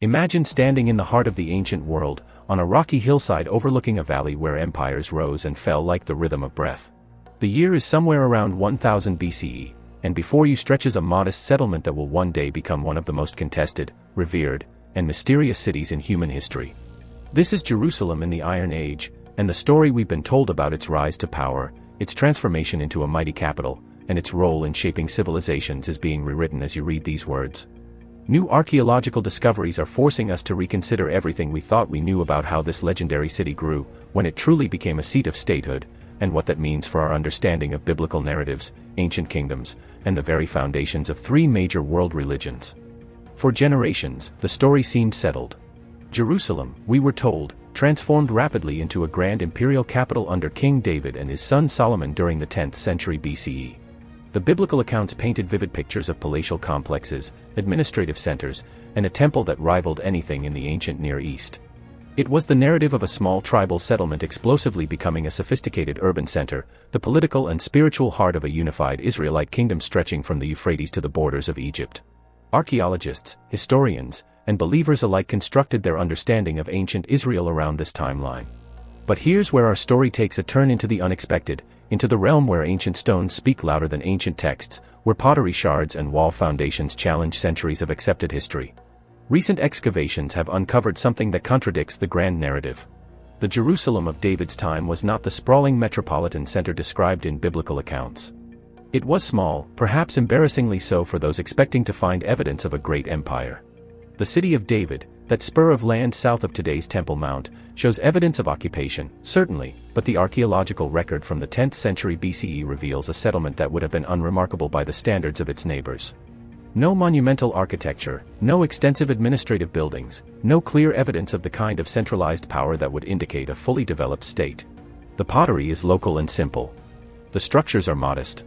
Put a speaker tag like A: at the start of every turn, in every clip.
A: Imagine standing in the heart of the ancient world, on a rocky hillside overlooking a valley where empires rose and fell like the rhythm of breath. The year is somewhere around 1000 BCE, and before you stretches a modest settlement that will one day become one of the most contested, revered, and mysterious cities in human history. This is Jerusalem in the Iron Age, and the story we've been told about its rise to power, its transformation into a mighty capital, and its role in shaping civilizations is being rewritten as you read these words. New archaeological discoveries are forcing us to reconsider everything we thought we knew about how this legendary city grew, when it truly became a seat of statehood, and what that means for our understanding of biblical narratives, ancient kingdoms, and the very foundations of three major world religions. For generations, the story seemed settled. Jerusalem, we were told, transformed rapidly into a grand imperial capital under King David and his son Solomon during the 10th century BCE. The biblical accounts painted vivid pictures of palatial complexes, administrative centers, and a temple that rivaled anything in the ancient Near East. It was the narrative of a small tribal settlement explosively becoming a sophisticated urban center, the political and spiritual heart of a unified Israelite kingdom stretching from the Euphrates to the borders of Egypt. Archaeologists, historians, and believers alike constructed their understanding of ancient Israel around this timeline. But here's where our story takes a turn into the unexpected, into the realm where ancient stones speak louder than ancient texts, where pottery shards and wall foundations challenge centuries of accepted history. Recent excavations have uncovered something that contradicts the grand narrative. The Jerusalem of David's time was not the sprawling metropolitan center described in biblical accounts. It was small, perhaps embarrassingly so for those expecting to find evidence of a great empire. The city of David, that spur of land south of today's Temple Mount, shows evidence of occupation, certainly, but the archaeological record from the 10th century BCE reveals a settlement that would have been unremarkable by the standards of its neighbors. No monumental architecture, no extensive administrative buildings, no clear evidence of the kind of centralized power that would indicate a fully developed state. The pottery is local and simple. The structures are modest.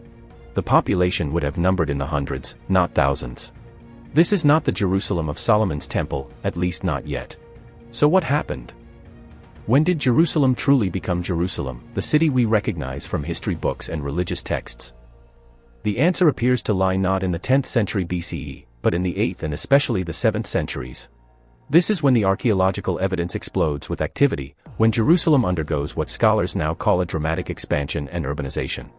A: The population would have numbered in the hundreds, not thousands. This is not the Jerusalem of Solomon's temple, at least not yet. So what happened? When did Jerusalem truly become Jerusalem, the city we recognize from history books and religious texts? The answer appears to lie not in the 10th century BCE, but in the 8th and especially the 7th centuries. This is when the archaeological evidence explodes with activity, when Jerusalem undergoes what scholars now call a dramatic expansion and urbanization.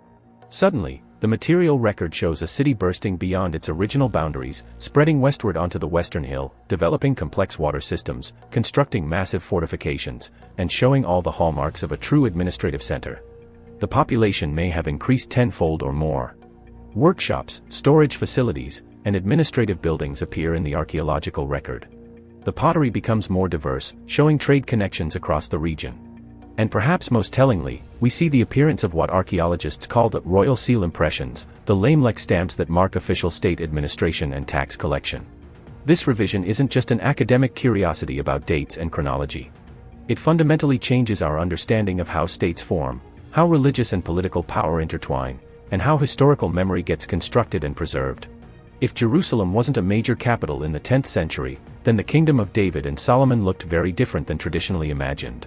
A: Suddenly, the material record shows a city bursting beyond its original boundaries, spreading westward onto the western hill, developing complex water systems, constructing massive fortifications, and showing all the hallmarks of a true administrative center. The population may have increased tenfold or more. Workshops, storage facilities, and administrative buildings appear in the archaeological record. The pottery becomes more diverse, showing trade connections across the region. And perhaps most tellingly, we see the appearance of what archaeologists call the royal seal impressions, the Lamech stamps that mark official state administration and tax collection. This revision isn't just an academic curiosity about dates and chronology. It fundamentally changes our understanding of how states form, how religious and political power intertwine, and how historical memory gets constructed and preserved. If Jerusalem wasn't a major capital in the 10th century, then the kingdom of David and Solomon looked very different than traditionally imagined.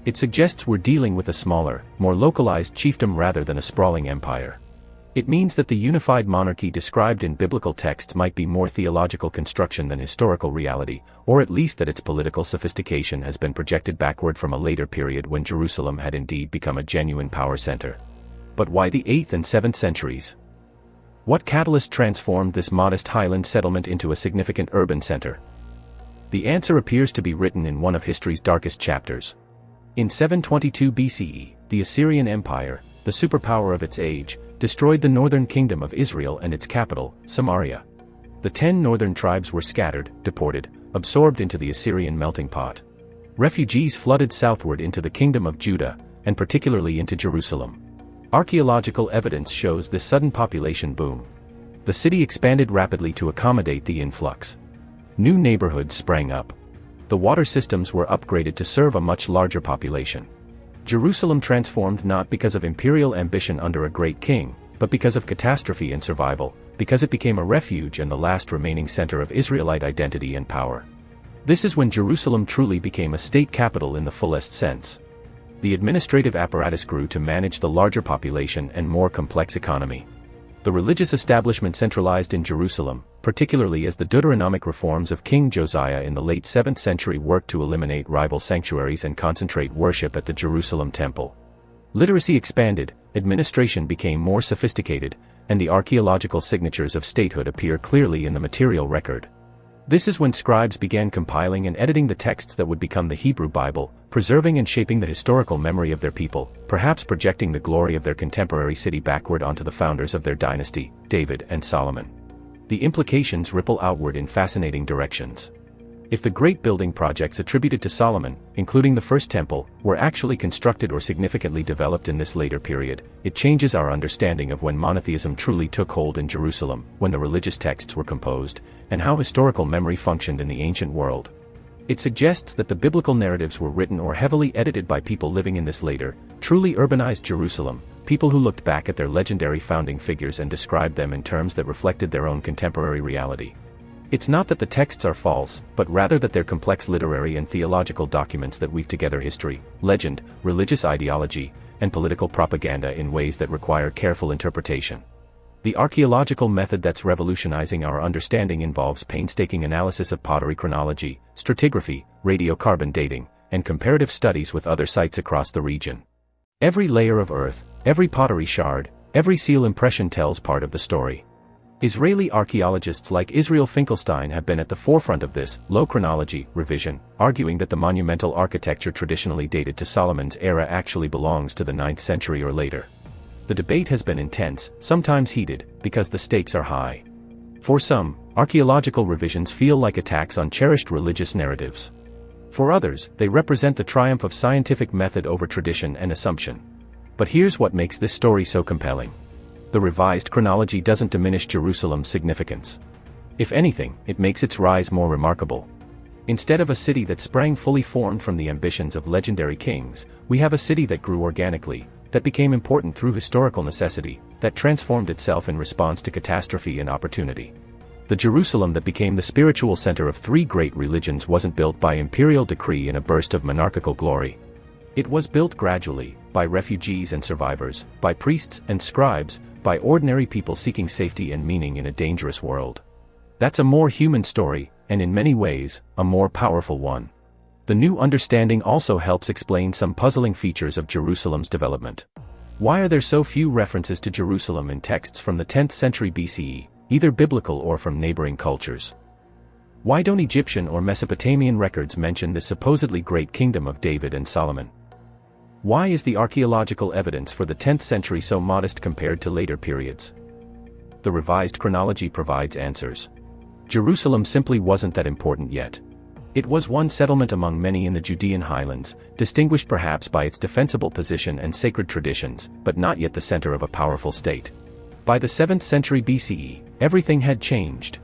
A: It suggests we're dealing with a smaller, more localized chiefdom rather than a sprawling empire. It means that the unified monarchy described in biblical texts might be more theological construction than historical reality, or at least that its political sophistication has been projected backward from a later period when Jerusalem had indeed become a genuine power center. But why the 8th and 7th centuries? What catalyst transformed this modest highland settlement into a significant urban center? The answer appears to be written in one of history's darkest chapters. In 722 BCE, the Assyrian Empire, the superpower of its age, destroyed the northern kingdom of Israel and its capital, Samaria. The 10 northern tribes were scattered, deported, absorbed into the Assyrian melting pot. Refugees flooded southward into the kingdom of Judah, and particularly into Jerusalem. Archaeological evidence shows this sudden population boom. The city expanded rapidly to accommodate the influx. New neighborhoods sprang up. The water systems were upgraded to serve a much larger population. Jerusalem transformed not because of imperial ambition under a great king, but because of catastrophe and survival, because it became a refuge and the last remaining center of Israelite identity and power. This is when Jerusalem truly became a state capital in the fullest sense. The administrative apparatus grew to manage the larger population and more complex economy. The religious establishment centralized in Jerusalem, particularly as the Deuteronomic reforms of King Josiah in the late 7th century worked to eliminate rival sanctuaries and concentrate worship at the Jerusalem temple. Literacy expanded, administration became more sophisticated, and the archaeological signatures of statehood appear clearly in the material record. This is when scribes began compiling and editing the texts that would become the Hebrew Bible, preserving and shaping the historical memory of their people, perhaps projecting the glory of their contemporary city backward onto the founders of their dynasty, David and Solomon. The implications ripple outward in fascinating directions. If the great building projects attributed to Solomon, including the First Temple, were actually constructed or significantly developed in this later period, it changes our understanding of when monotheism truly took hold in Jerusalem, when the religious texts were composed, and how historical memory functioned in the ancient world. It suggests that the biblical narratives were written or heavily edited by people living in this later, truly urbanized Jerusalem, people who looked back at their legendary founding figures and described them in terms that reflected their own contemporary reality. It's not that the texts are false, but rather that they're complex literary and theological documents that weave together history, legend, religious ideology, and political propaganda in ways that require careful interpretation. The archaeological method that's revolutionizing our understanding involves painstaking analysis of pottery chronology, stratigraphy, radiocarbon dating, and comparative studies with other sites across the region. Every layer of earth, every pottery shard, every seal impression tells part of the story. Israeli archaeologists like Israel Finkelstein have been at the forefront of this low chronology revision, arguing that the monumental architecture traditionally dated to Solomon's era actually belongs to the 9th century or later. The debate has been intense, sometimes heated, because the stakes are high. For some, archaeological revisions feel like attacks on cherished religious narratives. For others, they represent the triumph of scientific method over tradition and assumption. But here's what makes this story so compelling. The revised chronology doesn't diminish Jerusalem's significance. If anything, it makes its rise more remarkable. Instead of a city that sprang fully formed from the ambitions of legendary kings, we have a city that grew organically, that became important through historical necessity, that transformed itself in response to catastrophe and opportunity. The Jerusalem that became the spiritual center of 3 great religions wasn't built by imperial decree in a burst of monarchical glory. It was built gradually, by refugees and survivors, by priests and scribes, by ordinary people seeking safety and meaning in a dangerous world. That's a more human story, and in many ways, a more powerful one. The new understanding also helps explain some puzzling features of Jerusalem's development. Why are there so few references to Jerusalem in texts from the 10th century BCE, either biblical or from neighboring cultures? Why don't Egyptian or Mesopotamian records mention the supposedly great kingdom of David and Solomon? Why is the archaeological evidence for the 10th century so modest compared to later periods? The revised chronology provides answers. Jerusalem simply wasn't that important yet. It was one settlement among many in the Judean highlands, distinguished perhaps by its defensible position and sacred traditions, but not yet the center of a powerful state. By the 7th century BCE, everything had changed.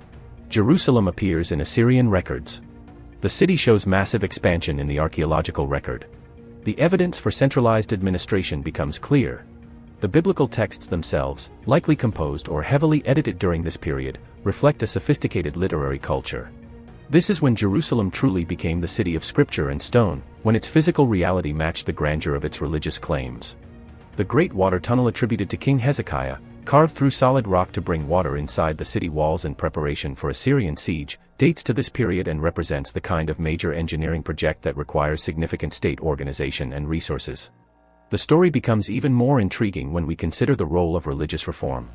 A: Jerusalem appears in Assyrian records. The city shows massive expansion in the archaeological record. The evidence for centralized administration becomes clear. The biblical texts themselves, likely composed or heavily edited during this period, reflect a sophisticated literary culture. This is when Jerusalem truly became the city of scripture and stone, when its physical reality matched the grandeur of its religious claims. The Great Water Tunnel attributed to King Hezekiah, carved through solid rock to bring water inside the city walls in preparation for Assyrian siege, dates to this period and represents the kind of major engineering project that requires significant state organization and resources. The story becomes even more intriguing when we consider the role of religious reform.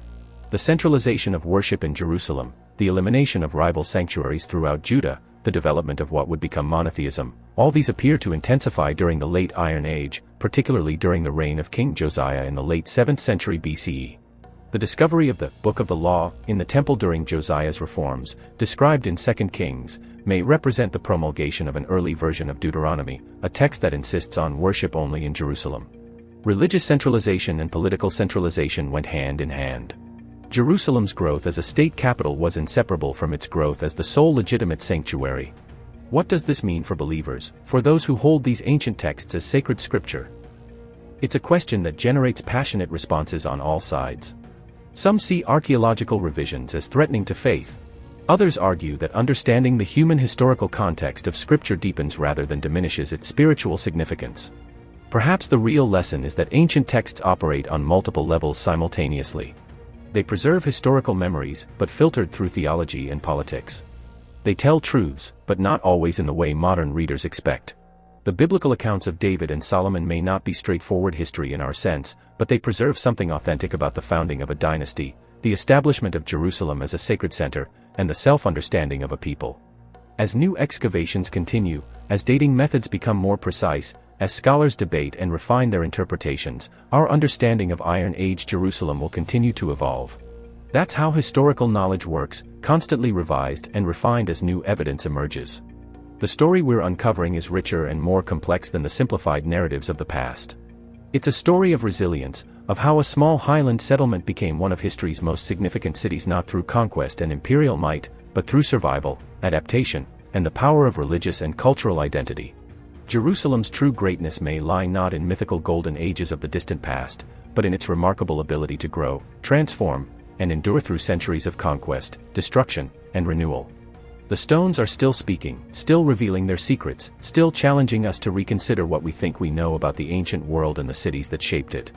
A: The centralization of worship in Jerusalem, the elimination of rival sanctuaries throughout Judah, the development of what would become monotheism, all these appear to intensify during the Late Iron Age, particularly during the reign of King Josiah in the late 7th century BCE. The discovery of the Book of the Law in the temple during Josiah's reforms, described in 2 Kings, may represent the promulgation of an early version of Deuteronomy, a text that insists on worship only in Jerusalem. Religious centralization and political centralization went hand in hand. Jerusalem's growth as a state capital was inseparable from its growth as the sole legitimate sanctuary. What does this mean for believers, for those who hold these ancient texts as sacred scripture? It's a question that generates passionate responses on all sides. Some see archaeological revisions as threatening to faith. Others argue that understanding the human historical context of Scripture deepens rather than diminishes its spiritual significance. Perhaps the real lesson is that ancient texts operate on multiple levels simultaneously. They preserve historical memories, but filtered through theology and politics. They tell truths, but not always in the way modern readers expect. The biblical accounts of David and Solomon may not be straightforward history in our sense, but they preserve something authentic about the founding of a dynasty, the establishment of Jerusalem as a sacred center, and the self-understanding of a people. As new excavations continue, as dating methods become more precise, as scholars debate and refine their interpretations, our understanding of Iron Age Jerusalem will continue to evolve. That's how historical knowledge works, constantly revised and refined as new evidence emerges. The story we're uncovering is richer and more complex than the simplified narratives of the past. It's a story of resilience, of how a small highland settlement became one of history's most significant cities not through conquest and imperial might, but through survival, adaptation, and the power of religious and cultural identity. Jerusalem's true greatness may lie not in mythical golden ages of the distant past, but in its remarkable ability to grow, transform, and endure through centuries of conquest, destruction, and renewal. The stones are still speaking, still revealing their secrets, still challenging us to reconsider what we think we know about the ancient world and the cities that shaped it.